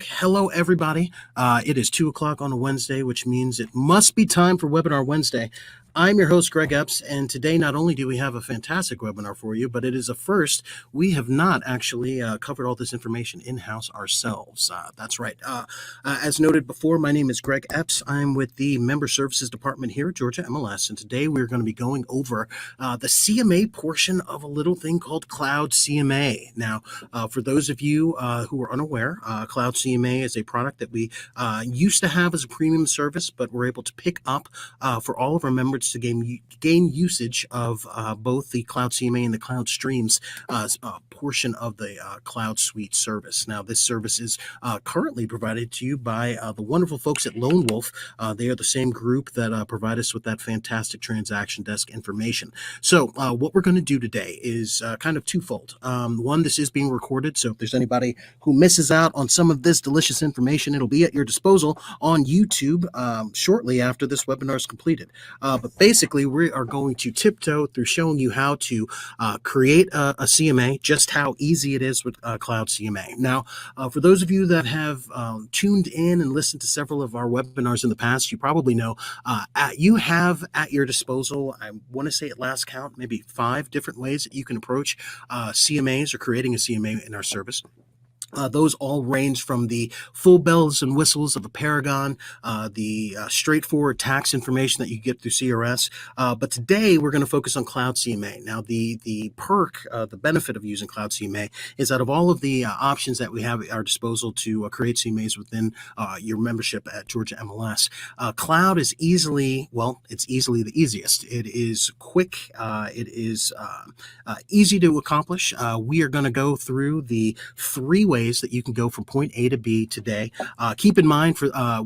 Hello, everybody. It is 2 o'clock on a Wednesday, which means it must be time for Webinar Wednesday. I'm your host, Greg Epps, and today not only do we have a fantastic webinar for you, but it is a first. We have not actually covered all this information in-house ourselves. That's right. As noted before, my name is Greg Epps. I'm with the Member Services Department here at Georgia MLS, and today we're going to be going over the CMA portion of a little thing called Cloud CMA. Now, for those of you who are unaware, Cloud CMA is a product that we used to have as a premium service, but we're able to pick up for all of our members to gain usage of both the Cloud CMA and the Cloud Streams portion of the Cloud Suite service. Now, this service is currently provided to you by the wonderful folks at Lone Wolf. They are the same group that provide us with that fantastic transaction desk information. So what we're going to do today is kind of twofold. One, this is being recorded, so if there's anybody who misses out on some of this delicious information, it'll be at your disposal on YouTube shortly after this webinar is completed. But basically, we are going to tiptoe through showing you how to create a CMA, just how easy it is with Cloud CMA. Now, for those of you that have tuned in and listened to several of our webinars in the past, you probably know you have at your disposal, I want to say at last count, maybe 5 different ways that you can approach CMAs or creating a CMA in our service. Those all range from the full bells and whistles of a Paragon, the straightforward tax information that you get through CRS. But today we're going to focus on Cloud CMA. Now, the perk, the benefit of using Cloud CMA is out of all of the options that we have at our disposal to create CMAs within your membership at Georgia MLS, Cloud is easily the easiest. It is quick. It is easy to accomplish. We are going to go through the 3 ways that you can go from point A to B today. Keep in mind,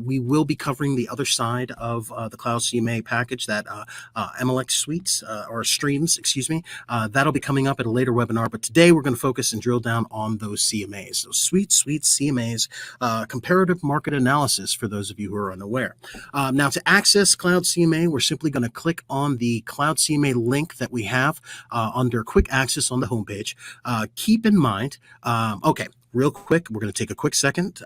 we will be covering the other side of the Cloud CMA package, that MLX suites or streams, excuse me. That'll be coming up at a later webinar, but today we're going to focus and drill down on those CMAs, those sweet CMAs, comparative market analysis for those of you who are unaware. Now, to access Cloud CMA, we're simply going to click on the Cloud CMA link that we have under quick access on the homepage. Keep in mind, okay, real quick, we're going to take a quick second.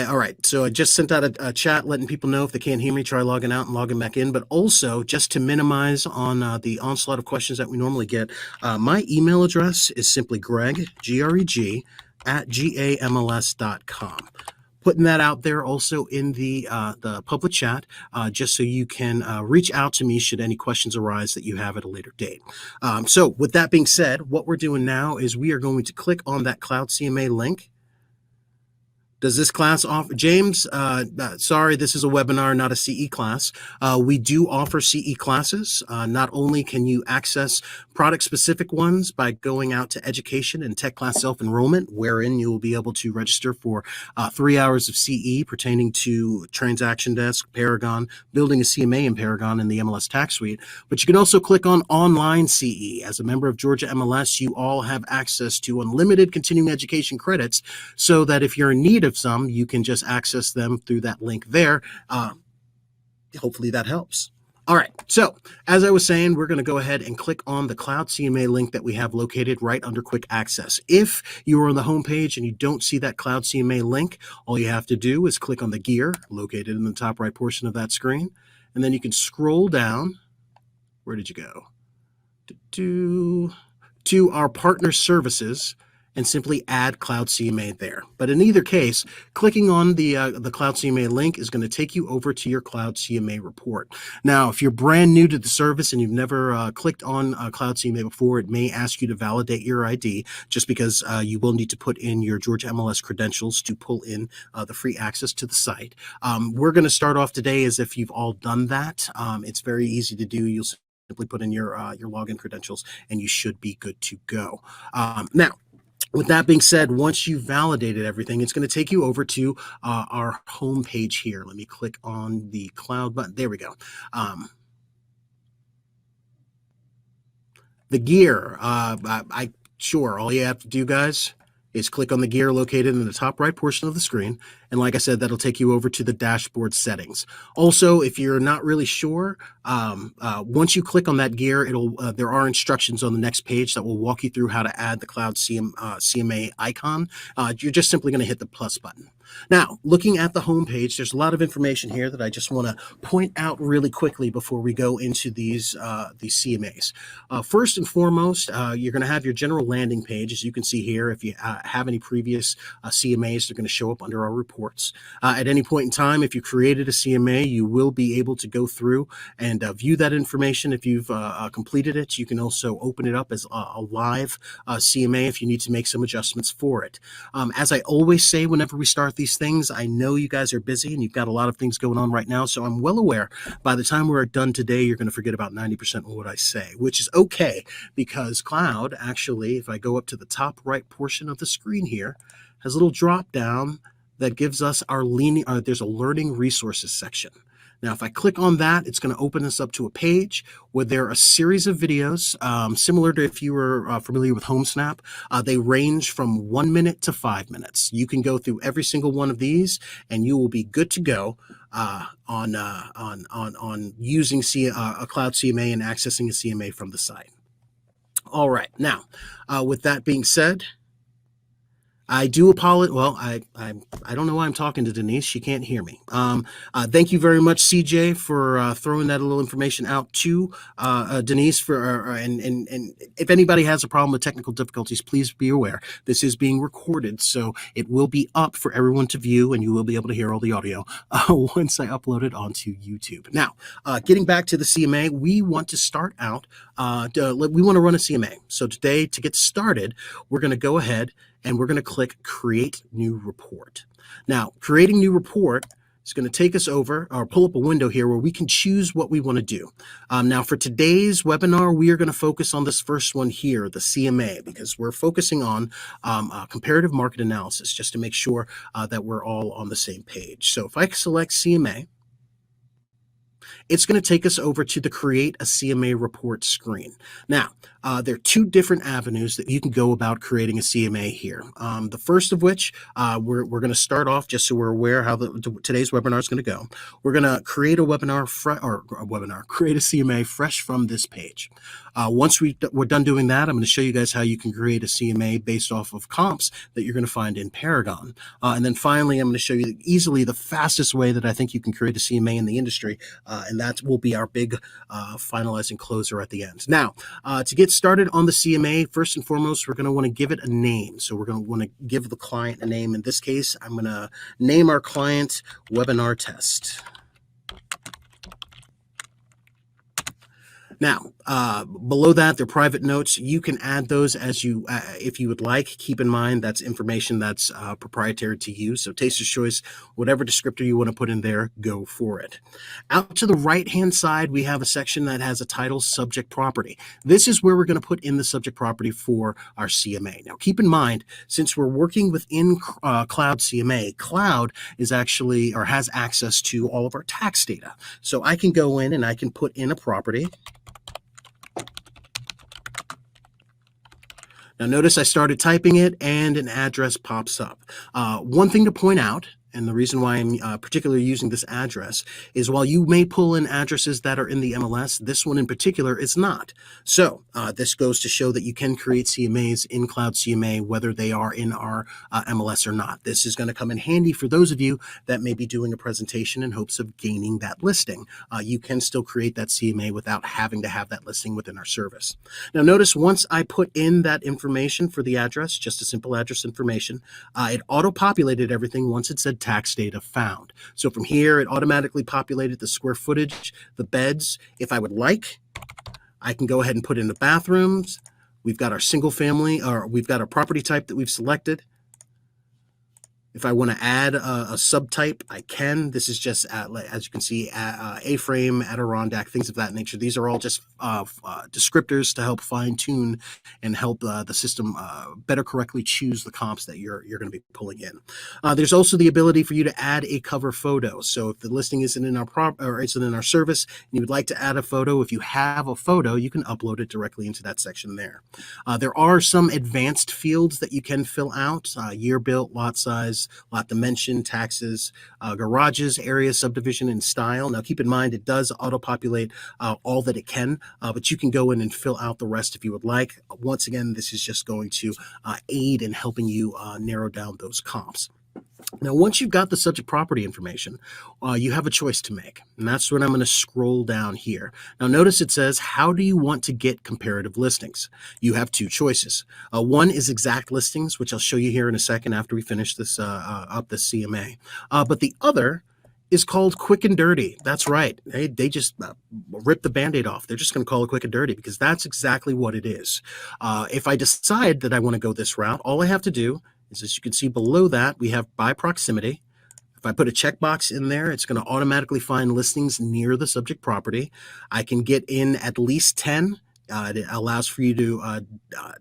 All right, so I just sent out a chat letting people know if they can't hear me, try logging out and logging back in, but also just to minimize on the onslaught of questions that we normally get, my email address is simply Greg, G-R-E-G, @GAMLS.com. Putting that out there also in the public chat, just so you can reach out to me should any questions arise that you have at a later date. So with that being said, what we're doing now is we are going to click on that Cloud CMA link. Does this class offer, James, sorry, this is a webinar, not a CE class. We do offer CE classes. Not only can you access product-specific ones by going out to education and tech class self-enrollment, wherein you will be able to register for 3 hours of CE pertaining to transaction desk, Paragon, building a CMA in Paragon and the MLS tax suite, but you can also click on online CE. As a member of Georgia MLS, you all have access to unlimited continuing education credits, so that if you're in need of some, you can just access them through that link there. Hopefully that helps. All right, so as I was saying, we're going to go ahead and click on the Cloud CMA link that we have located right under Quick Access. If you are on the home page and you don't see that Cloud CMA link, all you have to do is click on the gear located in the top right portion of that screen, and then you can scroll down. Where did you go? To our partner services, and simply add Cloud CMA there. But in either case, clicking on the Cloud CMA link is going to take you over to your Cloud CMA report. Now, if you're brand new to the service and you've never clicked on Cloud CMA before, it may ask you to validate your ID, just because you will need to put in your Georgia MLS credentials to pull in the free access to the site. We're going to start off today as if you've all done that. It's very easy to do. You'll simply put in your login credentials and you should be good to go. Now, with that being said, once you've validated everything, it's going to take you over to our home page here. Let me click on the Cloud button. There we go. The gear. Sure, all you have to do, guys, is click on the gear located in the top right portion of the screen. And like I said, that'll take you over to the dashboard settings. Also, if you're not really sure, once you click on that gear, there are instructions on the next page that will walk you through how to add the Cloud CMA icon. You're just simply going to hit the plus button. Now, looking at the home page, there's a lot of information here that I just want to point out really quickly before we go into these CMAs. First and foremost, you're going to have your general landing page, as you can see here. If you have any previous CMAs, they're going to show up under our reports. At any point in time, if you created a CMA, you will be able to go through and view that information. If you've completed it, you can also open it up as a live CMA if you need to make some adjustments for it. As I always say whenever we start these things, I know you guys are busy and you've got a lot of things going on right now, so I'm well aware by the time we're done today, you're going to forget about 90% of what I say, which is okay, because Cloud actually, if I go up to the top right portion of the screen here, has a little drop down that gives us our there's a learning resources section. Now, if I click on that, it's going to open us up to a page where there are a series of videos, similar to if you were familiar with HomeSnap. They range from 1 minute to 5 minutes. You can go through every single one of these, and you will be good to go on using a Cloud CMA and accessing a CMA from the site. All right. Now, with that being said, I do apologize. Well, I don't know why I'm talking to Denise. She can't hear me. Thank you very much, CJ, for throwing that little information out to Denise. And if anybody has a problem with technical difficulties, please be aware this is being recorded, so it will be up for everyone to view, and you will be able to hear all the audio once I upload it onto YouTube. Now, getting back to the CMA, we want to start out. We want to run a CMA. So today, to get started, we're going to go ahead and we're going to click Create New Report. Now, creating new report is going to take us over or pull up a window here where we can choose what we want to do. Now, for today's webinar, we are going to focus on this first one here, the CMA, because we're focusing on comparative market analysis, just to make sure that we're all on the same page. So if I select CMA, it's going to take us over to the Create a CMA Report screen. Now, there are two different avenues that you can go about creating a CMA here. The first of which, we're going to start off just so we're aware how today's webinar is going to go. We're going to create a create a CMA fresh from this page. Once we're done doing that, I'm going to show you guys how you can create a CMA based off of comps that you're going to find in Paragon. And then finally, I'm going to show you easily the fastest way that I think you can create a CMA in the industry, and that will be our big finalizing closer at the end. Now, to get started on the CMA, first and foremost, we're going to want to give it a name. So we're going to want to give the client a name. In this case, I'm going to name our client Webinar Test. Now, below that, they're private notes. You can add those as you, if you would like. Keep in mind that's information that's proprietary to you. So taster's choice, whatever descriptor you want to put in there, go for it. Out to the right-hand side, we have a section that has a title, Subject Property. This is where we're going to put in the subject property for our CMA. Now, keep in mind, since we're working within Cloud CMA, Cloud is actually, or has access to all of our tax data. So I can go in and I can put in a property. Now notice I started typing it and an address pops up. One thing to point out, and the reason why I'm particularly using this address, is while you may pull in addresses that are in the MLS, this one in particular is not. So this goes to show that you can create CMAs in Cloud CMA, whether they are in our MLS or not. This is going to come in handy for those of you that may be doing a presentation in hopes of gaining that listing. You can still create that CMA without having to have that listing within our service. Now notice once I put in that information for the address, just a simple address information, it auto-populated everything once it said tax data found. So from here, it automatically populated the square footage, the beds. If I would like, I can go ahead and put in the bathrooms. We've got our single family, or we've got our property type that we've selected. If I want to add a subtype, I can. This is just, as you can see, A-frame, Adirondack, things of that nature. These are all just descriptors to help fine-tune and help the system better correctly choose the comps that you're going to be pulling in. There's also the ability for you to add a cover photo. So if the listing isn't in our service, and you would like to add a photo, if you have a photo, you can upload it directly into that section there. There are some advanced fields that you can fill out: year built, lot size, lot dimension, taxes, garages, area, subdivision, and style. Now keep in mind it does auto-populate all that it can, but you can go in and fill out the rest if you would like. Once again, this is just going to aid in helping you narrow down those comps. Now, once you've got the subject property information, you have a choice to make, and that's when I'm going to scroll down here. Now, notice it says, how do you want to get comparative listings? You have two choices. One is exact listings, which I'll show you here in a second after we finish this this CMA. But the other is called quick and dirty. That's right. They just rip the Band-Aid off. They're just going to call it quick and dirty because that's exactly what it is. If I decide that I want to go this route, all I have to do is, as you can see below that, we have by proximity. If I put a checkbox in there, it's going to automatically find listings near the subject property. I can get in at least 10. It allows for you to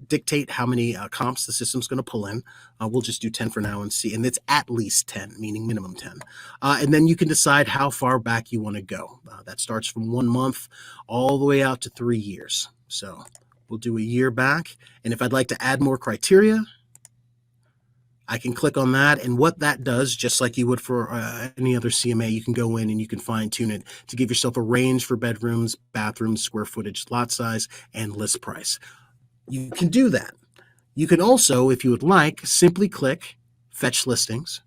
dictate how many comps the system's going to pull in. We'll just do 10 for now and see. And it's at least 10, meaning minimum 10. And then you can decide how far back you want to go. That starts from 1 month all the way out to 3 years. So we'll do a year back. And if I'd like to add more criteria, I can click on that, and what that does, just like you would for any other CMA, you can go in and you can fine-tune it to give yourself a range for bedrooms, bathrooms, square footage, lot size, and list price. You can do that. You can also, if you would like, simply click Fetch Listings,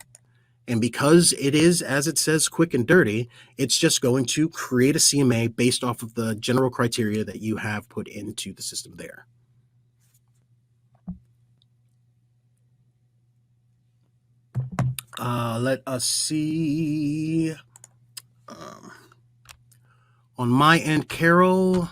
and because it is, as it says, quick and dirty, it's just going to create a CMA based off of the general criteria that you have put into the system there. Let us see. On my end, Carol,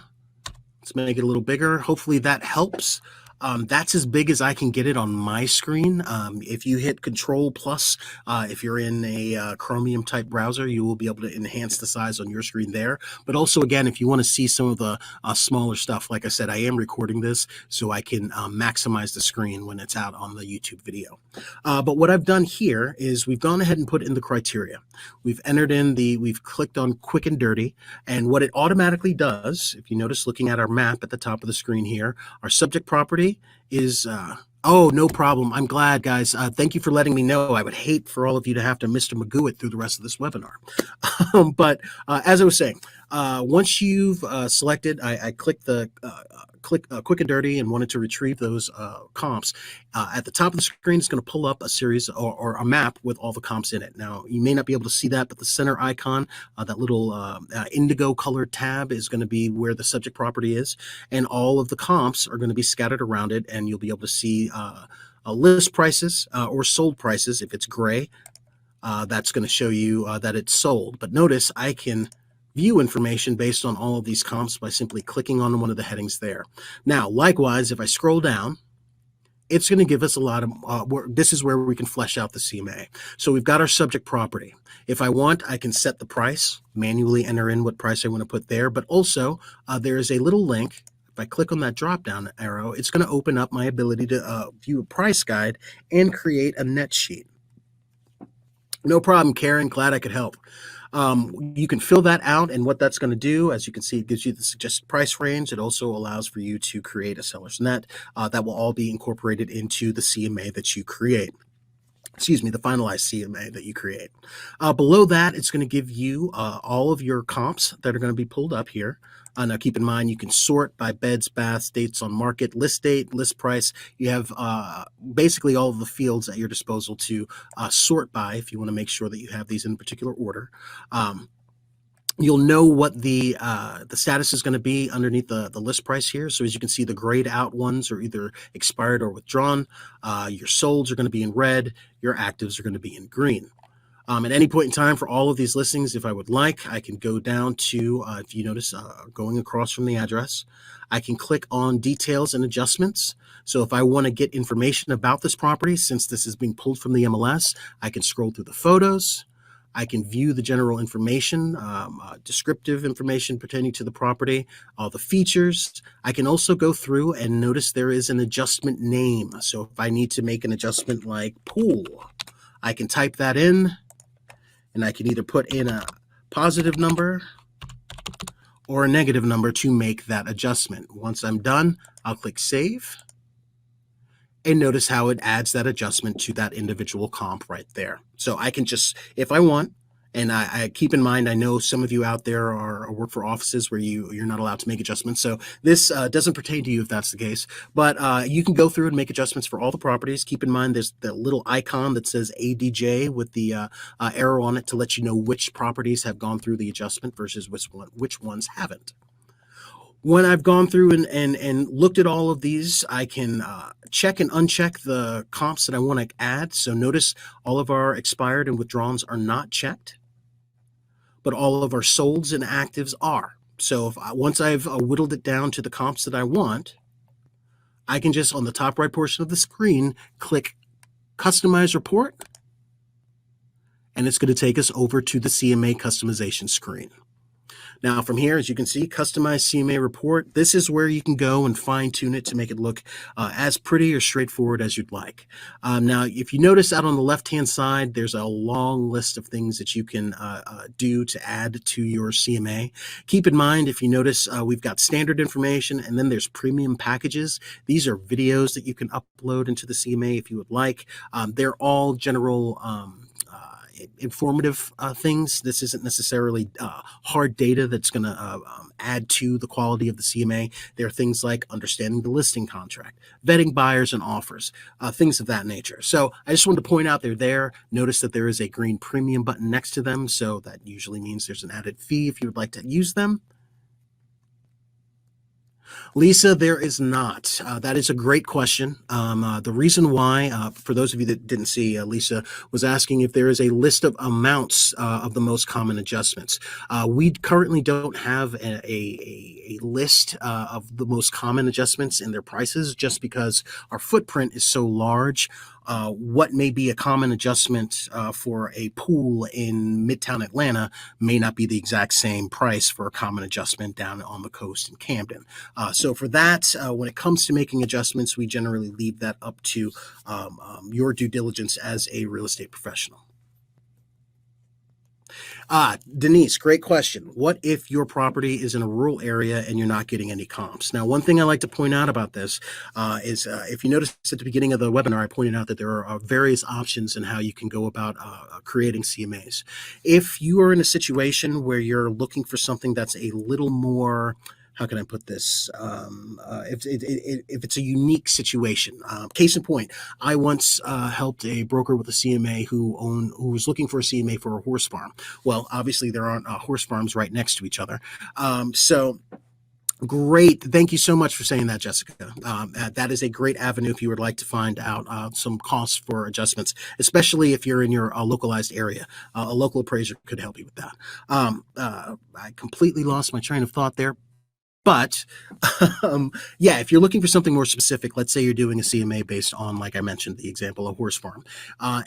let's make it a little bigger. Hopefully that helps. That's as big as I can get it on my screen. If you hit Control Plus, if you're in a Chromium type browser, you will be able to enhance the size on your screen there. But also, again, if you want to see some of the smaller stuff, like I said, I am recording this so I can maximize the screen when it's out on the YouTube video. But what I've done here is we've gone ahead and put in the criteria. We've entered in we've clicked on quick and dirty, and what it automatically does, if you notice looking at our map at the top of the screen here, our subject property is oh, no problem. I'm glad, guys. Thank you for letting me know. I would hate for all of you to have to Mr. Magoo it through the rest of this webinar. But as I was saying, once you've selected, I clicked the quick and dirty and wanted to retrieve those comps. At the top of the screen, it's going to pull up a series or a map with all the comps in it. Now, you may not be able to see that, but the center icon, that little indigo colored tab, is going to be where the subject property is, and all of the comps are going to be scattered around it, and you'll be able to see list prices or sold prices. If it's gray, that's going to show you that it's sold. But notice I can view information based on all of these comps by simply clicking on one of the headings there. Now, likewise, if I scroll down, it's going to give us a lot of, this is where we can flesh out the CMA. So we've got our subject property. If I want, I can set the price, manually enter in what price I want to put there, but also there is a little link. If I click on that drop-down arrow, it's going to open up my ability to view a price guide and create a net sheet. No problem, Karen. Glad I could help. You can fill that out, and what that's going to do, as you can see, it gives you the suggested price range. It also allows for you to create a seller's net. That will all be incorporated into the CMA that you create. Excuse me, the finalized CMA that you create. Below that, it's going to give you all of your comps that are going to be pulled up here. Now, keep in mind, you can sort by beds, baths, dates on market, list date, list price. You have basically all of the fields at your disposal to sort by if you want to make sure that you have these in particular order. You'll know what the status is going to be underneath the list price here. So as you can see, the grayed out ones are either expired or withdrawn. Your solds are going to be in red. Your actives are going to be in green. At any point in time for all of these listings, if I would like, I can go down to, if you notice, going across from the address, I can click on details and adjustments. So if I want to get information about this property, since this is being pulled from the MLS, I can scroll through the photos. I can view the general information, descriptive information pertaining to the property, all the features. I can also go through and notice there is an adjustment name. So if I need to make an adjustment like pool, I can type that in, and I can either put in a positive number or a negative number to make that adjustment. Once I'm done, I'll click Save, and notice how it adds that adjustment to that individual comp right there. So I can just, if I want, and I keep in mind, I know some of you out there are work for offices where you're not allowed to make adjustments. So this doesn't pertain to you if that's the case. But you can go through and make adjustments for all the properties. Keep in mind, there's that little icon that says ADJ with the arrow on it to let you know which properties have gone through the adjustment versus which ones haven't. When I've gone through and looked at all of these, I can check and uncheck the comps that I want to add. So notice all of our expired and withdrawns are not checked, but all of our solds and actives are. So once I've whittled it down to the comps that I want, I can just, on the top right portion of the screen, click Customize Report, and it's going to take us over to the CMA customization screen. Now from here, as you can see, Customize CMA Report, this is where you can go and fine tune it to make it look as pretty or straightforward as you'd like. Now, if you notice out on the left-hand side, there's a long list of things that you can do to add to your CMA. Keep in mind, if you notice, we've got standard information, and then there's premium packages. These are videos that you can upload into the CMA if you would like. They're all general informative things. This isn't necessarily hard data that's going to add to the quality of the CMA. There are things like understanding the listing contract, vetting buyers and offers, things of that nature. So I just wanted to point out they're there. Notice that there is a green premium button next to them. So that usually means there's an added fee if you would like to use them. Lisa, there is not. That is a great question. The reason why, for those of you that didn't see, Lisa was asking if there is a list of amounts of the most common adjustments. We currently don't have a list of the most common adjustments and their prices, just because our footprint is so large. What may be a common adjustment for a pool in Midtown Atlanta may not be the exact same price for a common adjustment down on the coast in Camden. So for that, when it comes to making adjustments, we generally leave that up to your due diligence as a real estate professional. Denise, great question. What if your property is in a rural area and you're not getting any comps? Now, one thing I like to point out about this is if you notice at the beginning of the webinar, I pointed out that there are various options in how you can go about creating CMAs. If you are in a situation where you're looking for something that's a little more, how can I put this? If it's a unique situation. Case in point, I once helped a broker with a CMA who was looking for a CMA for a horse farm. Well, obviously there aren't horse farms right next to each other. So great. Thank you so much for saying that, Jessica. That is a great avenue if you would like to find out some costs for adjustments, especially if you're in your localized area. A local appraiser could help you with that. I completely lost my train of thought there. But yeah, if you're looking for something more specific, let's say you're doing a CMA based on, like I mentioned, the example of horse farm.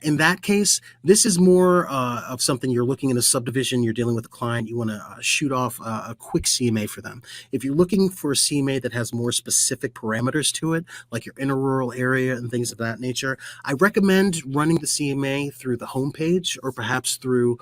In that case, this is more of something you're looking in a subdivision, you're dealing with a client, you want to shoot off a quick CMA for them. If you're looking for a CMA that has more specific parameters to it, like you're in a rural area and things of that nature, I recommend running the CMA through the homepage or perhaps through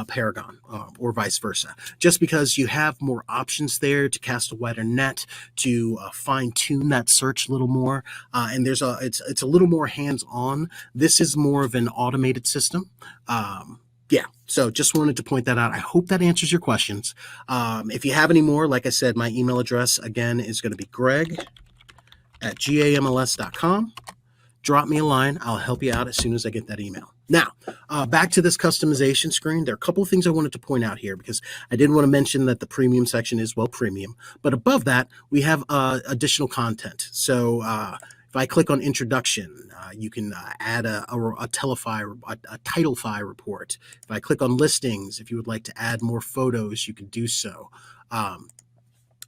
Paragon or vice versa, just because you have more options there to cast a wider net, to fine-tune that search a little more, and it's a little more hands-on. This is more of an automated system. Yeah, so just wanted to point that out. I hope that answers your questions. If you have any more, like I said, my email address again is going to be greg@gamls.com. Drop me a line. I'll help you out as soon as I get that email. Now, back to this customization screen. There are a couple of things I wanted to point out here because I did want to mention that the premium section is, well, premium. But above that, we have additional content. So If I click on introduction, you can add a title file report. If I click on listings, if you would like to add more photos, you can do so.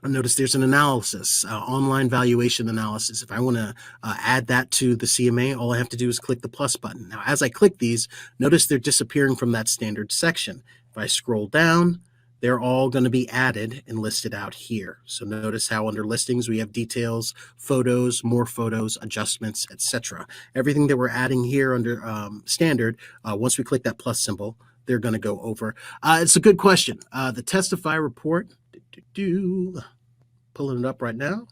Notice there's an analysis, online valuation analysis. If I want to add that to the CMA, all I have to do is click the plus button. Now, as I click these, notice they're disappearing from that standard section. If I scroll down, they're all going to be added and listed out here. So notice how under listings we have details, photos, more photos, adjustments, etc. Everything that we're adding here under standard, once we click that plus symbol, they're going to go over. It's a good question. The Testify report, pulling it up right now,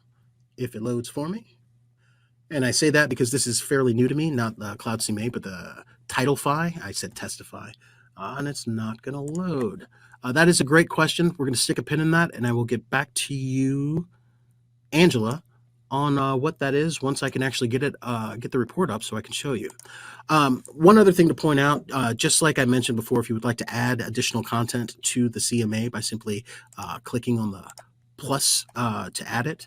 if it loads for me. And I say that because this is fairly new to me, not Cloud CMA, but the TitleFi. I said Testify, and it's not going to load. That is a great question. We're going to stick a pin in that, and I will get back to you, Angela, on what that is once I can actually get the report up so I can show you. One other thing to point out, just like I mentioned before, if you would like to add additional content to the CMA by simply clicking on the plus to add it.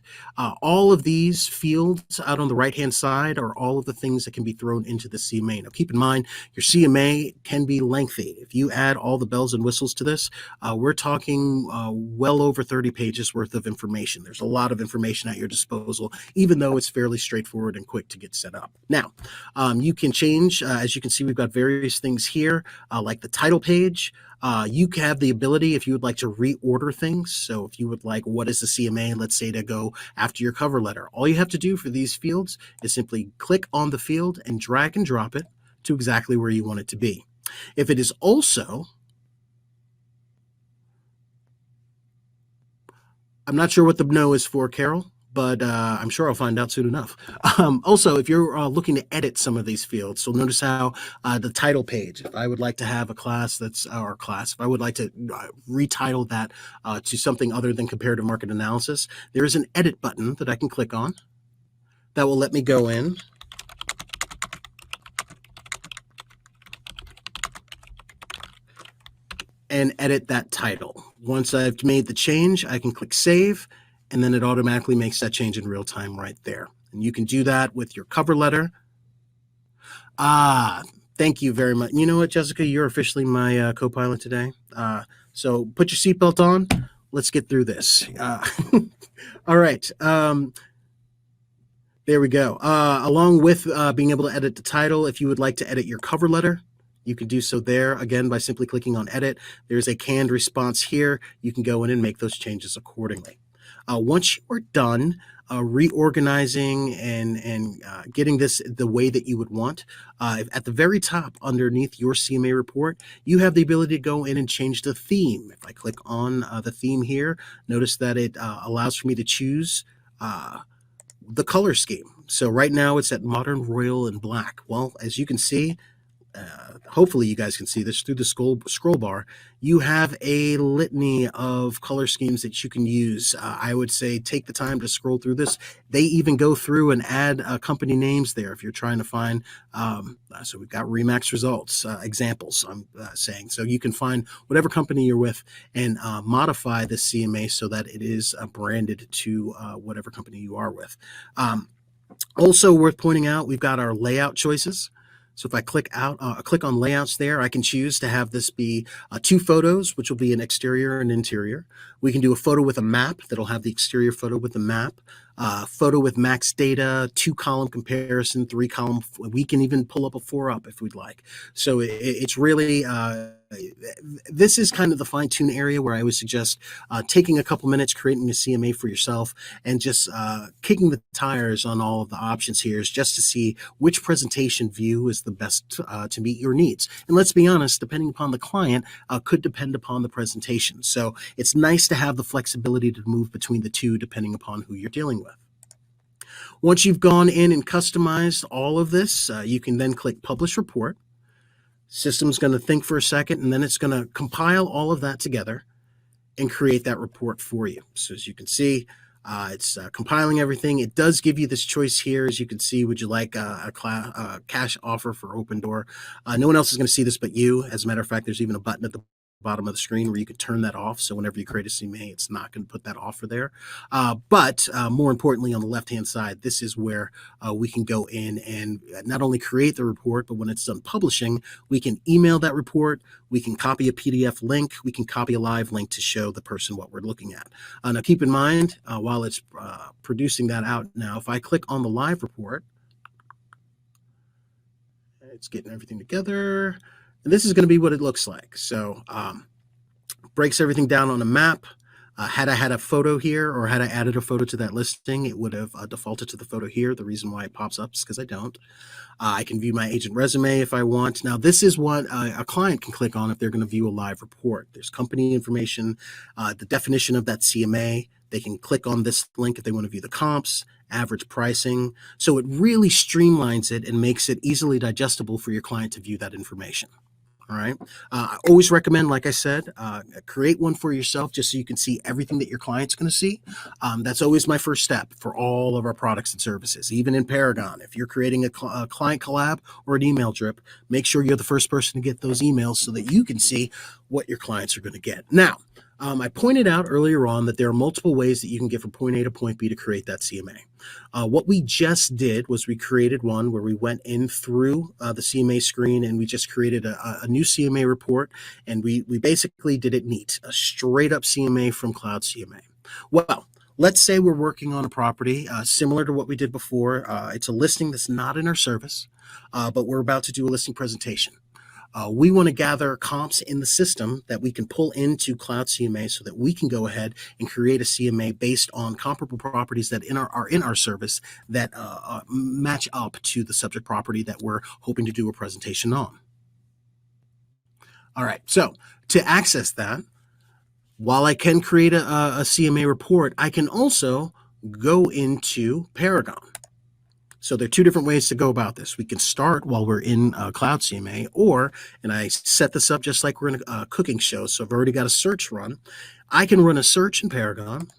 All of these fields out on the right-hand side are all of the things that can be thrown into the CMA. Now, keep in mind, your CMA can be lengthy. If you add all the bells and whistles to this, we're talking well over 30 pages worth of information. There's a lot of information at your disposal, even though it's fairly straightforward and quick to get set up. Now, you can change, as you can see, we've got various things here, like the title page. You have the ability, if you would like to reorder things. So if you would like, what is the CMA, let's say, to go after your cover letter, all you have to do for these fields is simply click on the field and drag and drop it to exactly where you want it to be. If it is also, I'm not sure what the no is for, Carol, but I'm sure I'll find out soon enough. Also, if you're looking to edit some of these fields, so notice how the title page, if I would like to have a class that's our class, if I would like to retitle that to something other than comparative market analysis, there is an edit button that I can click on that will let me go in and edit that title. Once I've made the change, I can click save, and then it automatically makes that change in real time right there. And you can do that with your cover letter. Thank you very much. You know what, Jessica, you're officially my co-pilot today. So put your seatbelt on. Let's get through this. All right. There we go. Along with being able to edit the title, if you would like to edit your cover letter, you can do so there, again, by simply clicking on edit. There's a canned response here. You can go in and make those changes accordingly. Once you are done reorganizing and getting this the way that you would want, at the very top underneath your CMA report, you have the ability to go in and change the theme. If I click on the theme here, notice that it allows for me to choose the color scheme. So right now it's at modern, royal, and black. Well, as you can see, hopefully you guys can see this through the scroll bar, you have a litany of color schemes that you can use. I would say take the time to scroll through this. They even go through and add company names there if you're trying to find, so we've got Remax results, examples I'm saying. So you can find whatever company you're with and modify the CMA so that it is branded to whatever company you are with. Also worth pointing out, we've got our layout choices. So if I click on layouts there, I can choose to have this be 2 photos, which will be an exterior and interior. We can do a photo with a map that'll have the exterior photo with the map, photo with max data, 2-column comparison, 3-column. We can even pull up a 4-up if we'd like. So it's really, this is kind of the fine-tune area where I would suggest taking a couple minutes, creating a CMA for yourself, and just kicking the tires on all of the options here is just to see which presentation view is the best to meet your needs. And let's be honest, depending upon the client, could depend upon the presentation. So it's nice to have the flexibility to move between the two depending upon who you're dealing with. Once you've gone in and customized all of this, you can then click Publish Report. System's going to think for a second, and then it's going to compile all of that together and create that report for you. So as you can see, it's compiling everything. It does give you this choice here. As you can see, would you like a cash offer for Open Door? No one else is going to see this but you. As a matter of fact, there's even a button at the bottom of the screen where you can turn that off. So whenever you create a CMA, it's not going to put that offer there. But more importantly, on the left-hand side, this is where we can go in and not only create the report, but when it's done publishing, we can email that report. We can copy a PDF link. We can copy a live link to show the person what we're looking at. Now, keep in mind, while it's producing that out now, if I click on the live report, it's getting everything together. And this is going to be what it looks like. So breaks everything down on a map. Had I had a photo here or had I added a photo to that listing, it would have defaulted to the photo here. The reason why it pops up is because I don't. I can view my agent resume if I want. Now, this is what a client can click on if they're going to view a live report. There's company information, the definition of that CMA. They can click on this link if they want to view the comps, average pricing. So it really streamlines it and makes it easily digestible for your client to view that information. All right. I always recommend, like I said, create one for yourself just so you can see everything that your client's going to see. That's always my first step for all of our products and services. Even in Paragon, if you're creating a client collab or an email drip, make sure you're the first person to get those emails so that you can see what your clients are going to get. Now, I pointed out earlier on that there are multiple ways that you can get from point A to point B to create that CMA. What we just did was we created one where we went in through the CMA screen and we just created a new CMA report, and we basically did it neat, a straight up CMA from Cloud CMA. Well, let's say we're working on a property similar to what we did before. It's a listing that's not in our service, but we're about to do a listing presentation. We want to gather comps in the system that we can pull into Cloud CMA so that we can go ahead and create a CMA based on comparable properties that are in our service that match up to the subject property that we're hoping to do a presentation on. All right, so to access that, while I can create a CMA report, I can also go into Paragon. So there are two different ways to go about this. We can start while we're in Cloud CMA, and I set this up just like we're in a cooking show, so I've already got a search run. I can run a search in Paragon,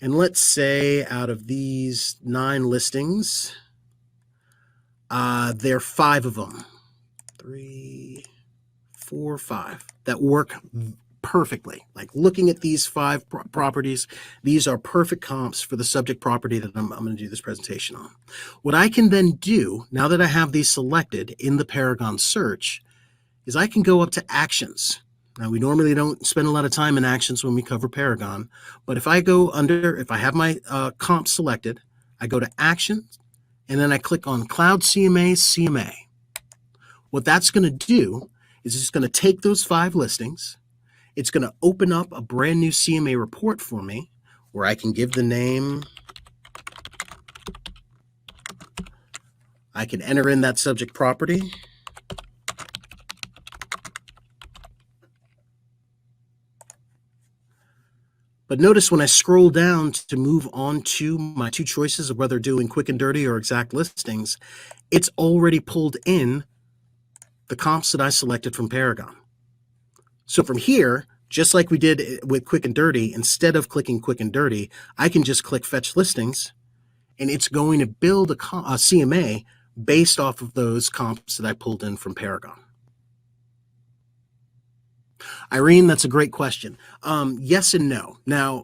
and let's say out of these 9 listings, there are 5 of them, 3, 4, 5, that work perfectly. Like looking at these 5 properties, these are perfect comps for the subject property that I'm going to do this presentation on. What I can then do, now that I have these selected in the Paragon search, is I can go up to Actions. Now, we normally don't spend a lot of time in Actions when we cover Paragon, but if I go under, if I have my comp selected, I go to Actions, and then I click on Cloud CMA, CMA. What that's going to do is it's going to take those 5 listings. It's going to open up a brand new CMA report for me where I can give the name. I can enter in that subject property. But notice when I scroll down to move on to my 2 choices of whether doing quick and dirty or exact listings, it's already pulled in the comps that I selected from Paragon. So from here, just like we did with quick and dirty, instead of clicking quick and dirty, I can just click fetch listings, and it's going to build a CMA based off of those comps that I pulled in from Paragon. Irene, that's a great question. Yes and no. Now,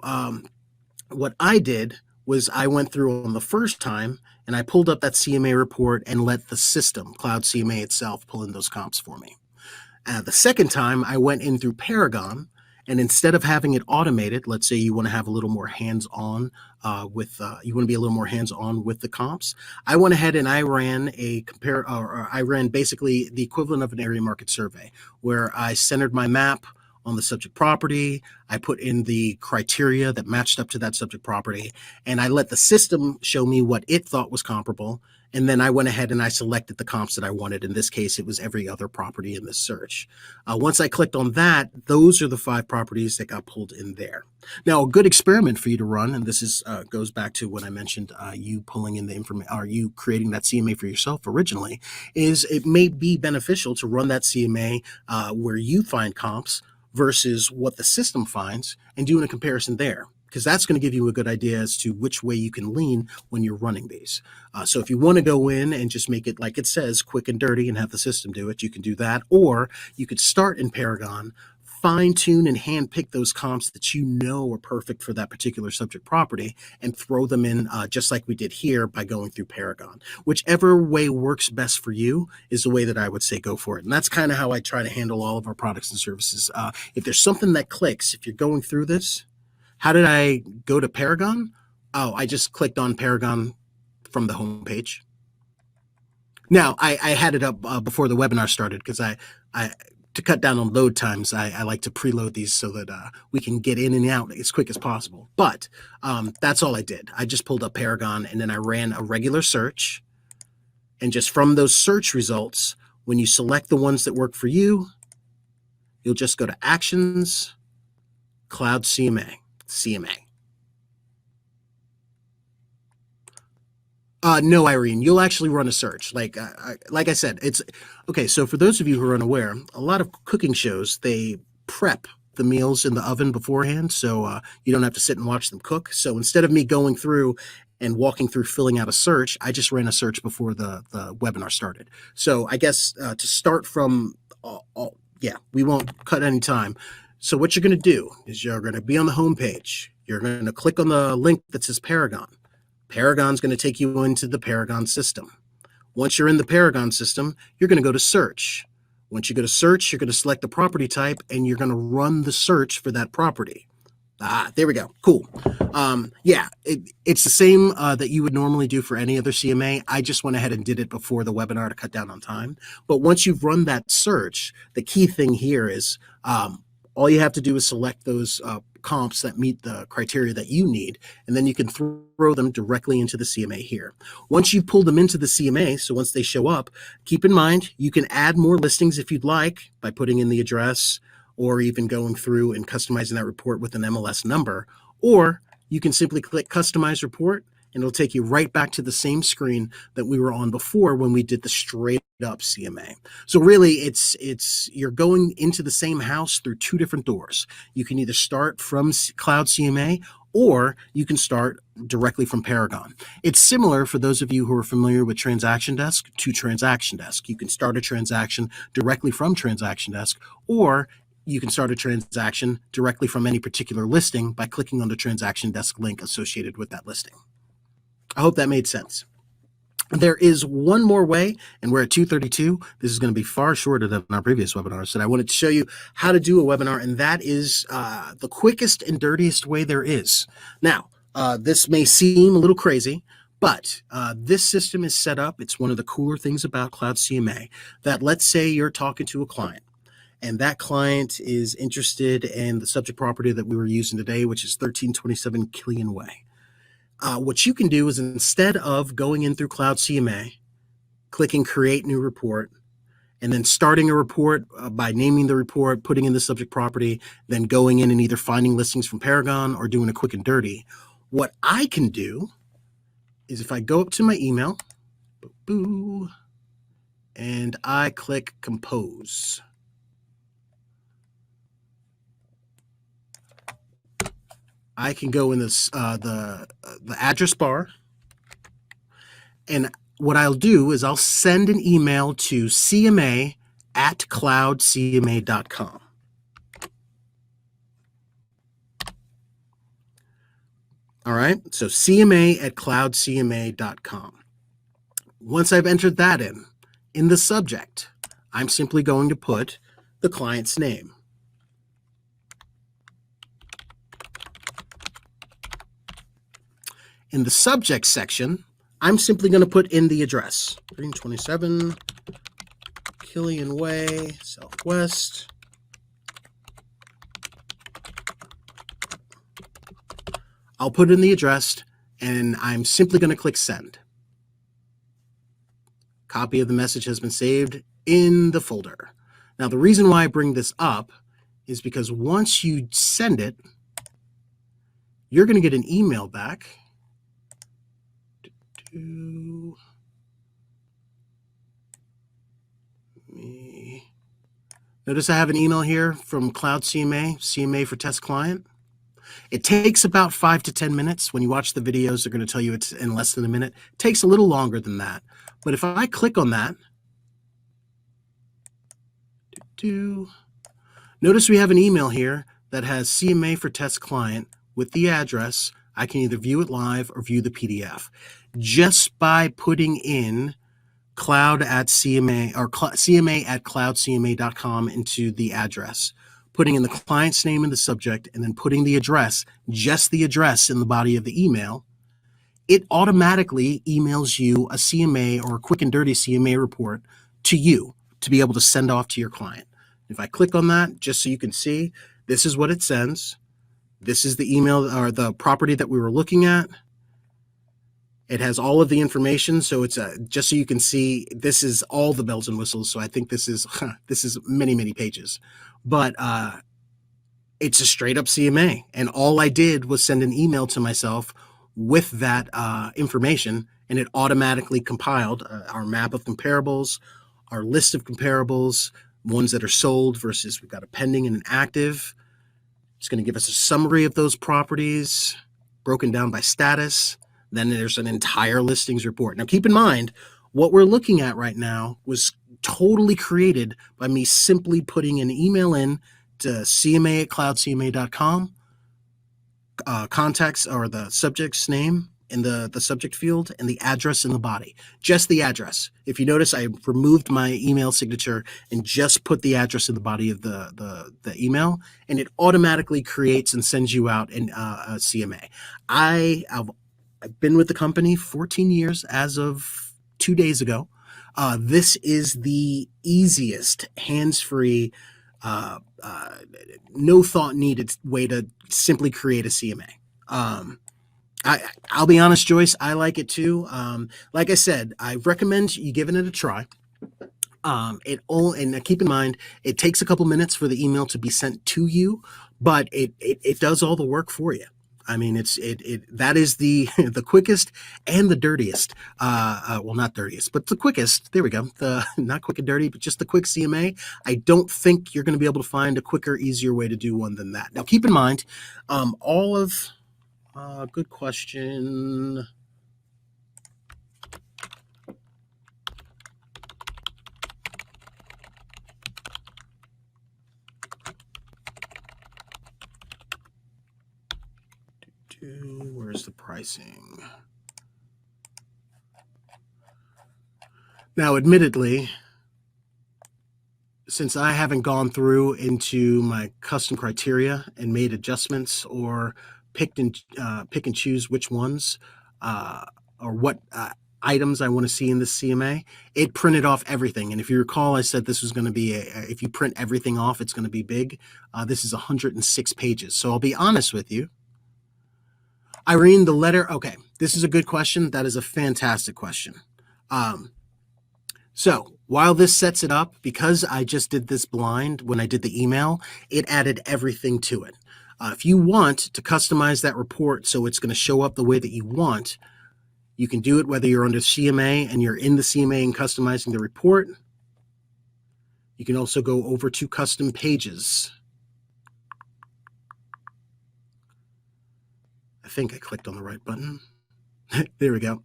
what I did was I went through on the first time and I pulled up that CMA report and let the system, Cloud CMA itself, pull in those comps for me. The second time, I went in through Paragon, and instead of having it automated, let's say you want to have a little more hands-on you want to be a little more hands-on with the comps, I went ahead and I ran I ran basically the equivalent of an area market survey, where I centered my map on the subject property. I put in the criteria that matched up to that subject property, and I let the system show me what it thought was comparable. And then I went ahead and I selected the comps that I wanted. In this case, it was every other property in this search. Once I clicked on that, those are the 5 properties that got pulled in there. Now, a good experiment for you to run, and this is goes back to when I mentioned you pulling in the information, or you creating that CMA for yourself originally, is it may be beneficial to run that CMA where you find comps versus what the system finds and doing a comparison there. because that's going to give you a good idea as to which way you can lean when you're running these. So if you want to go in and just make it like it says, quick and dirty, and have the system do it, you can do that. Or you could start in Paragon, fine tune and hand pick those comps that you know are perfect for that particular subject property and throw them in just like we did here by going through Paragon. Whichever way works best for you is the way that I would say go for it. And that's kind of how I try to handle all of our products and services. If there's something that clicks, if you're going through this, how did I go to Paragon? Oh, I just clicked on Paragon from the homepage. Now, I had it up before the webinar started because I to cut down on load times, I like to preload these so that we can get in and out as quick as possible. But that's all I did. I just pulled up Paragon and then I ran a regular search. And just from those search results, when you select the ones that work for you, you'll just go to Actions, Cloud CMA. No, Irene, you'll actually run a search. Like I said, it's okay. So for those of you who are unaware, a lot of cooking shows, they prep the meals in the oven beforehand, so you don't have to sit and watch them cook. So instead of me going through and walking through filling out a search, I just ran a search before the webinar started. So I guess to start from, yeah, we won't cut any time. So what you're going to do is you're going to be on the home page. You're going to click on the link that says Paragon. Paragon's going to take you into the Paragon system. Once you're in the Paragon system, you're going to go to search. Once you go to search, you're going to select the property type and you're going to run the search for that property. There we go. Cool. Yeah, it's the same that you would normally do for any other CMA. I just went ahead and did it before the webinar to cut down on time. But once you've run that search, the key thing here is all you have to do is select those comps that meet the criteria that you need, and then you can throw them directly into the CMA here. Once you pull them into the CMA, so once they show up, keep in mind you can add more listings if you'd like by putting in the address or even going through and customizing that report with an MLS number, or you can simply click Customize Report and it'll take you right back to the same screen that we were on before when we did the straight up CMA. So really it's you're going into the same house through two different doors. You can either start from Cloud CMA or you can start directly from Paragon. It's similar for those of you who are familiar with Transaction Desk to Transaction Desk. You can start a transaction directly from Transaction Desk, or you can start a transaction directly from any particular listing by clicking on the Transaction Desk link associated with that listing. I hope that made sense. There is one more way, and we're at 2:32. This is going to be far shorter than our previous webinars, and I wanted to show you how to do a webinar, and that is the quickest and dirtiest way there is. Now, this may seem a little crazy, but this system is set up. It's one of the cooler things about Cloud CMA that, let's say you're talking to a client, and that client is interested in the subject property that we were using today, which is 1327 Killian Way. What you can do is, instead of going in through Cloud CMA, clicking Create New Report, and then starting a report by naming the report, putting in the subject property, then going in and either finding listings from Paragon or doing a quick and dirty, what I can do is if I go up to my email, and I click Compose. I can go in this the address bar, and what I'll do is I'll send an email to cma@cloudcma.com. All right, so cma@cloudcma.com. Once I've entered that in the subject, I'm simply going to put the client's name. In the subject section, I'm simply going to put in the address, 1327 Killian Way, Southwest. I'll put in the address, and I'm simply going to click Send. Copy of the message has been saved in the folder. Now, the reason why I bring this up is because once you send it, you're going to get an email back. Notice I have an email here from Cloud CMA, CMA for Test Client. It takes about 5 to 10 minutes. When you watch the videos, they're going to tell you it's in less than a minute. It takes a little longer than that. But if I click on that, notice we have an email here that has CMA for test client with the address. I can either view it live or view the PDF. Just by putting in Cloud at CMA or CMA at cloudcma.com into the address, putting in the client's name in the subject, and then putting the address, just the address in the body of the email, it automatically emails you a CMA or a quick and dirty CMA report to you to be able to send off to your client. If I click on that, just so you can see, this is what it sends. This is the email or the property that we were looking at. It has all of the information, so it's just so you can see, this is all the bells and whistles. So I think this is many, many pages, but it's a straight up CMA. And all I did was send an email to myself with that information, and it automatically compiled our map of comparables, our list of comparables, ones that are sold versus we've got a pending and an active. It's going to give us a summary of those properties broken down by status. Then there's an entire listings report. Now, keep in mind, what we're looking at right now was totally created by me simply putting an email in to CMA at cloudcma.com, contacts or the subject's name in the subject field, and the address in the body. Just the address. If you notice, I removed my email signature and just put the address in the body of the email, and it automatically creates and sends you out a CMA. I've been with the company 14 years as of 2 days ago. This is the easiest, hands-free, no thought needed way to simply create a CMA. I'll be honest, Joyce, I like it too. Like I said, I recommend you giving it a try. And keep in mind, it takes a couple minutes for the email to be sent to you, but it does all the work for you. I mean, that is the quickest and the dirtiest. Well, not dirtiest, but the quickest. There we go. The not quick and dirty, but just the quick CMA. I don't think you're going to be able to find a quicker, easier way to do one than that. Now, keep in mind, good question. Where's the pricing? Now, admittedly, since I haven't gone through into my custom criteria and made adjustments or pick and choose which ones or what items I want to see in this CMA, it printed off everything. And if you recall, I said this was going to be if you print everything off, it's going to be big. This is 106 pages. So I'll be honest with you. Irene, the letter. Okay, this is a good question. That is a fantastic question. So while this sets it up, because I just did this blind when I did the email, it added everything to it. If you want to customize that report so it's going to show up the way that you want, you can do it whether you're under CMA and you're in the CMA and customizing the report. You can also go over to custom pages. I think I clicked on the right button. There we go.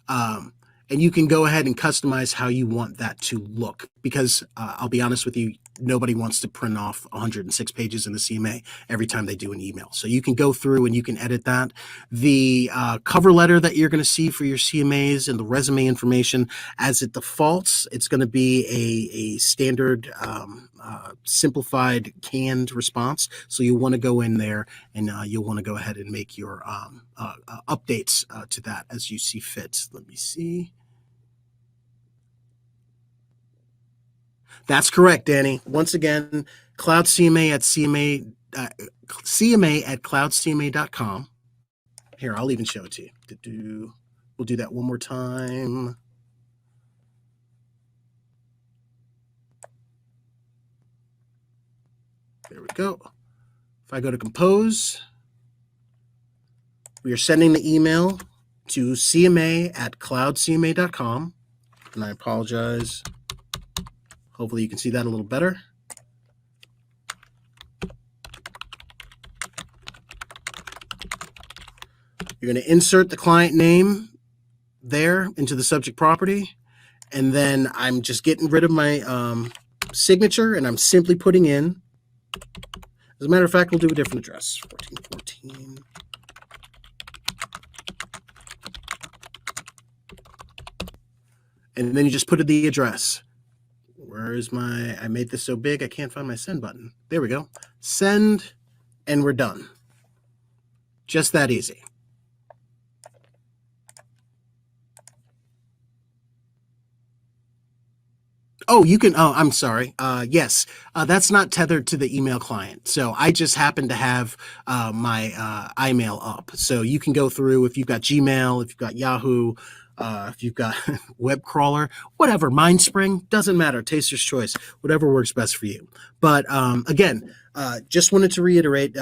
And you can go ahead and customize how you want that to look, because I'll be honest with you, nobody wants to print off 106 pages in the CMA every time they do an email. So you can go through and you can edit that. The cover letter that you're going to see for your CMAs and the resume information, as it defaults, it's going to be a standard simplified canned response. So you want to go in there and you'll want to go ahead and make your updates to that as you see fit. Let me see. That's correct, Danny. Once again, Cloud CMA at CMA at cloudcma.com. Here, I'll even show it to you. We'll do that one more time. There we go. If I go to compose, we are sending the email to CMA at cloudcma.com. And I apologize. Hopefully you can see that a little better. You're going to insert the client name there into the subject property. And then I'm just getting rid of my signature, and I'm simply putting in, as a matter of fact, we'll do a different address, 1414. And then you just put in the address. Where is my, I made this so big I can't find my send button. There we go. Send, and we're done. Just that easy. Oh, you can, oh, I'm sorry. Yes, that's not tethered to the email client. So I just happen to have my iMail up. So you can go through, if you've got Gmail, if you've got Yahoo, if you've got web crawler, whatever, MindSpring, doesn't matter, taster's choice, whatever works best for you. But again, just wanted to reiterate,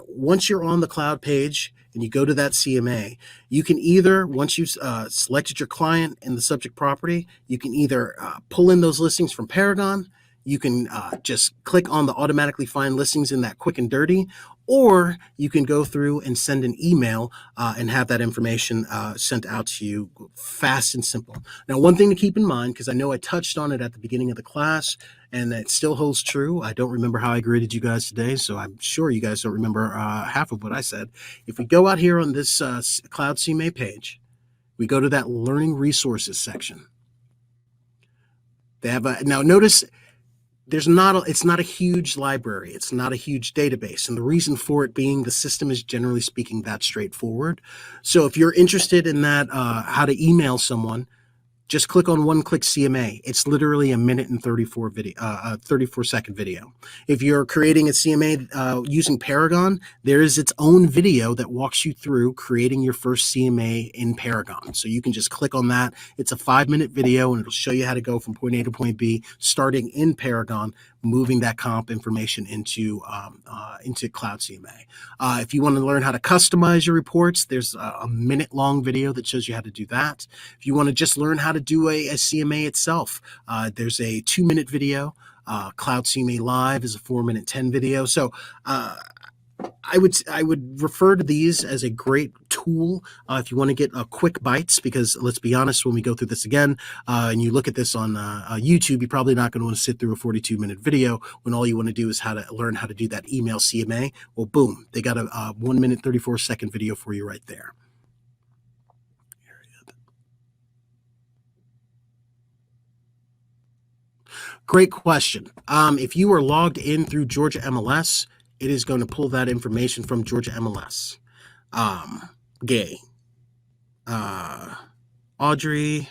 once you're on the cloud page and you go to that CMA, you can either, once you've selected your client in the subject property, you can either pull in those listings from Paragon, you can just click on the automatically find listings in that quick and dirty, or you can go through and send an email and have that information sent out to you fast and simple. Now, one thing to keep in mind, because I know I touched on it at the beginning of the class, and it still holds true. I don't remember how I graded you guys today, so I'm sure you guys don't remember half of what I said. If we go out here on this Cloud CMA page, we go to that Learning Resources section. They have a, now notice, it's not a huge library. It's not a huge database. And the reason for it being, the system is generally speaking that straightforward. So if you're interested in that, how to email someone, just click on one-click CMA. It's literally a minute and 34-second video. If you're creating a CMA using Paragon, there is its own video that walks you through creating your first CMA in Paragon. So you can just click on that. It's a 5-minute video, and it'll show you how to go from point A to point B, starting in Paragon, moving that comp information into Cloud CMA. If you want to learn how to customize your reports, there's a minute-long video that shows you how to do that. If you want to just learn how to do a CMA itself, there's a 2-minute video. Cloud CMA Live is a 4-minute 10 video. So I would refer to these as a great tool if you want to get quick bites, because let's be honest, when we go through this again and you look at this on YouTube, you're probably not going to want to sit through a 42-minute video when all you want to do is learn how to do that email CMA. Well, boom, they got a 1-minute 34-second video for you right there. Great question. If you are logged in through Georgia MLS, it is going to pull that information from Georgia MLS. Gay. Audrey.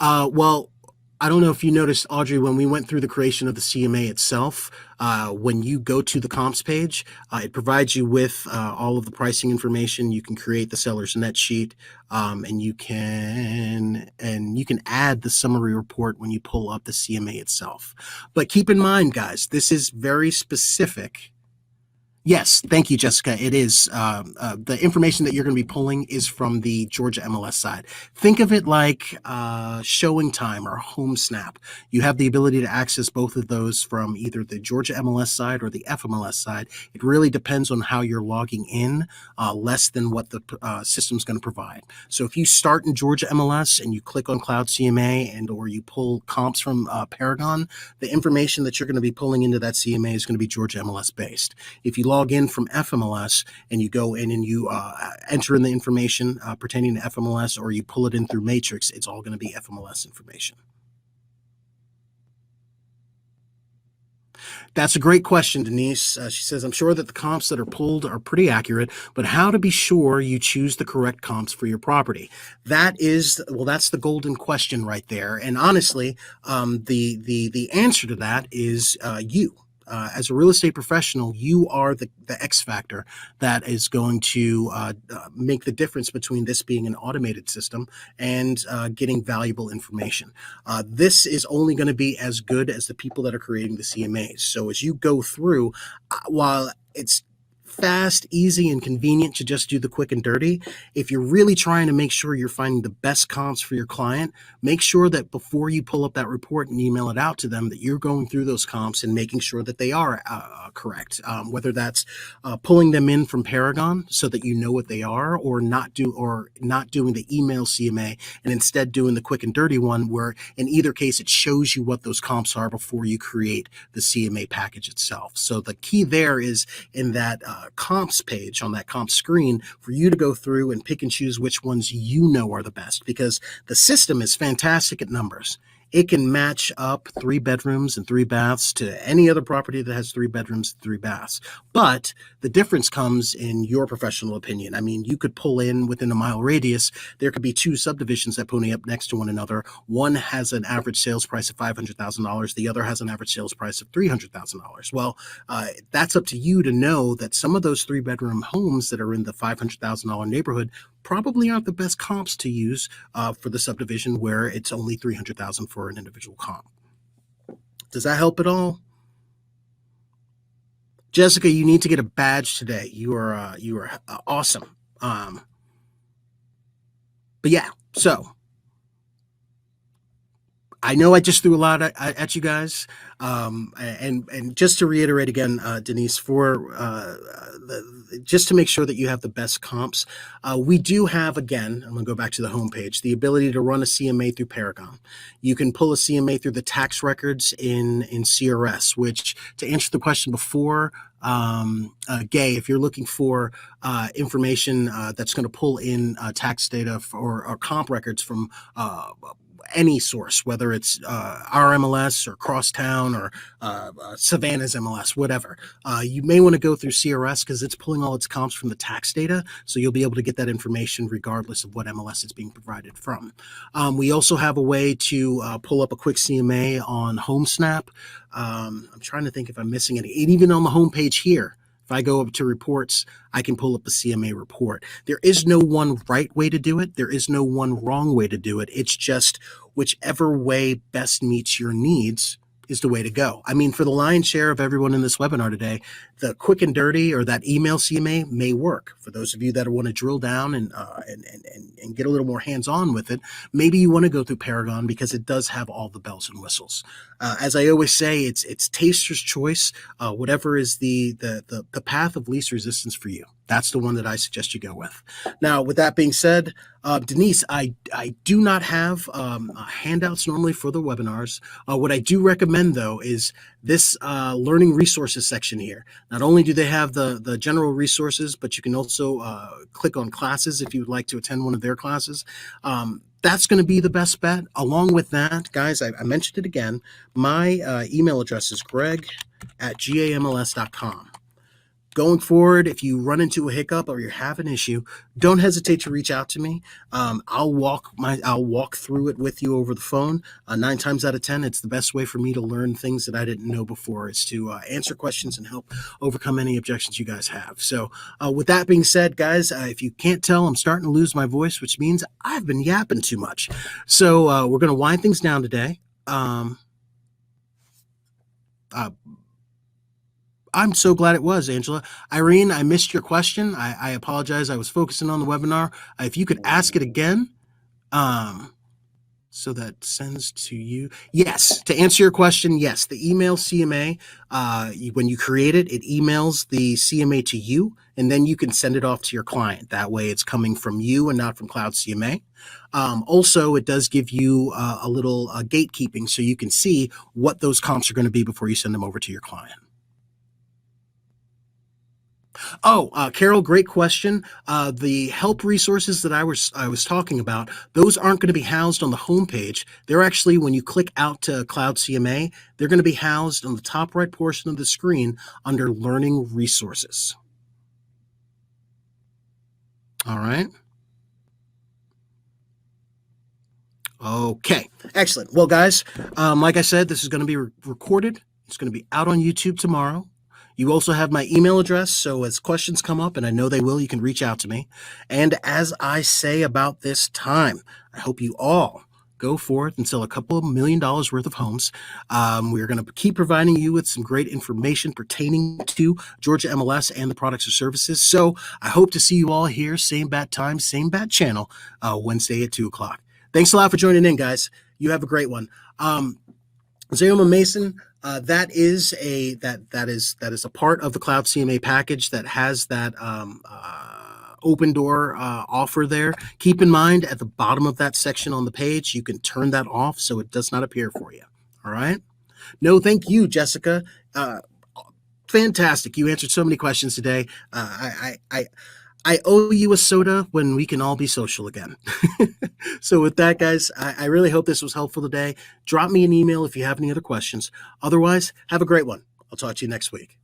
Well, I don't know if you noticed, Audrey, when we went through the creation of the CMA itself, when you go to the comps page, it provides you with all of the pricing information. You can create the seller's net sheet, and you can add the summary report when you pull up the CMA itself. But keep in mind, guys, this is very specific. Yes, thank you, Jessica. It is. The information that you're going to be pulling is from the Georgia MLS side. Think of it like Showing Time or Home Snap. You have the ability to access both of those from either the Georgia MLS side or the FMLS side. It really depends on how you're logging in, less than what the system's going to provide. So if you start in Georgia MLS and you click on Cloud CMA and or you pull comps from Paragon, the information that you're going to be pulling into that CMA is going to be Georgia MLS based. If you log in from FMLS and you go in and you enter in the information pertaining to FMLS, or you pull it in through Matrix, it's all going to be FMLS information. That's a great question, Denise. She says, I'm sure that the comps that are pulled are pretty accurate, but how to be sure you choose the correct comps for your property? That is, well, that's the golden question right there. And honestly, the answer to that is you. As a real estate professional, you are the X factor that is going to make the difference between this being an automated system and getting valuable information. This is only going to be as good as the people that are creating the CMAs. So as you go through, while it's fast, easy, and convenient to just do the quick and dirty. If you're really trying to make sure you're finding the best comps for your client, make sure that before you pull up that report and email it out to them, that you're going through those comps and making sure that they are correct. Whether that's pulling them in from Paragon so that you know what they are, or not doing the email CMA and instead doing the quick and dirty one, where in either case it shows you what those comps are before you create the CMA package itself. So the key there is in that comps page on that comp screen for you to go through and pick and choose which ones you know are the best, because the system is fantastic at numbers. It can match up 3 bedrooms and 3 baths to any other property that has 3 bedrooms and 3 baths. But the difference comes in your professional opinion. I mean, you could pull in within a mile radius. There could be 2 subdivisions that pony up next to one another. One has an average sales price of $500,000. The other has an average sales price of $300,000. Well, that's up to you to know that some of those 3-bedroom homes that are in the $500,000 neighborhood probably aren't the best comps to use for the subdivision where it's only $300,000 for an individual comp. Does that help at all? Jessica, you need to get a badge today. You are awesome. But yeah, so I know I just threw a lot at you guys, and just to reiterate again, Denise, just to make sure that you have the best comps, we do have, again, I'm going to go back to the homepage, the ability to run a CMA through Paragon. You can pull a CMA through the tax records in CRS, which, to answer the question before, Gay, if you're looking for information that's going to pull in tax data or comp records from any source, whether it's our MLS or Crosstown or Savannah's MLS, whatever. You may want to go through CRS because it's pulling all its comps from the tax data, so you'll be able to get that information regardless of what MLS it's being provided from. We also have a way to pull up a quick CMA on HomeSnap. I'm trying to think if I'm missing any. And even on the homepage here, if I go up to reports, I can pull up the CMA report. There is no one right way to do it. There is no one wrong way to do it. It's just whichever way best meets your needs is the way to go. I mean, for the lion's share of everyone in this webinar today, the quick and dirty or that email CMA may work. For those of you that want to drill down and get a little more hands-on with it, maybe you want to go through Paragon because it does have all the bells and whistles. As I always say, it's taster's choice. Whatever is the path of least resistance for you, that's the one that I suggest you go with. Now, with that being said, Denise, I do not have handouts normally for the webinars. What I do recommend, though, is this learning resources section here. Not only do they have the general resources, but you can also click on classes if you would like to attend one of their classes. That's going to be the best bet. Along with that, guys, I mentioned it again. My email address is greg@gamls.com. Going forward, if you run into a hiccup or you have an issue, don't hesitate to reach out to me. I'll walk through it with you over the phone. 9 times out of 10, it's the best way for me to learn things that I didn't know before, is to answer questions and help overcome any objections you guys have. So with that being said, guys, if you can't tell, I'm starting to lose my voice, which means I've been yapping too much. So we're going to wind things down today. I'm so glad it was, Angela. Irene, I missed your question. I apologize. I was focusing on the webinar. If you could ask it again, so that sends to you. Yes, to answer your question, yes, the email CMA, when you create it, it emails the CMA to you, and then you can send it off to your client. That way it's coming from you and not from Cloud CMA. Also, it does give you a little gatekeeping so you can see what those comps are going to be before you send them over to your client. Oh, Carol, great question. The help resources that I was talking about, those aren't going to be housed on the homepage. They're actually, when you click out to Cloud CMA, they're going to be housed on the top right portion of the screen under Learning Resources. All right. Okay, excellent. Well, guys, like I said, this is going to be recorded. It's going to be out on YouTube tomorrow. You also have my email address, so as questions come up, and I know they will, you can reach out to me. And as I say about this time, I hope you all go forth and sell a couple of $1 million worth of homes. We're going to keep providing you with some great information pertaining to Georgia MLS and the products or services. So I hope to see you all here, same bat time, same bat channel, Wednesday at 2 o'clock. Thanks a lot for joining in, guys. You have a great one. Zayoma Mason, that is a part of the Cloud CMA package that has that open door offer there. Keep in mind at the bottom of that section on the page, you can turn that off so it does not appear for you. All right. No, thank you, Jessica. Fantastic. You answered so many questions today. I owe you a soda when we can all be social again. So with that, guys, I really hope this was helpful today. Drop me an email if you have any other questions. Otherwise, have a great one. I'll talk to you next week.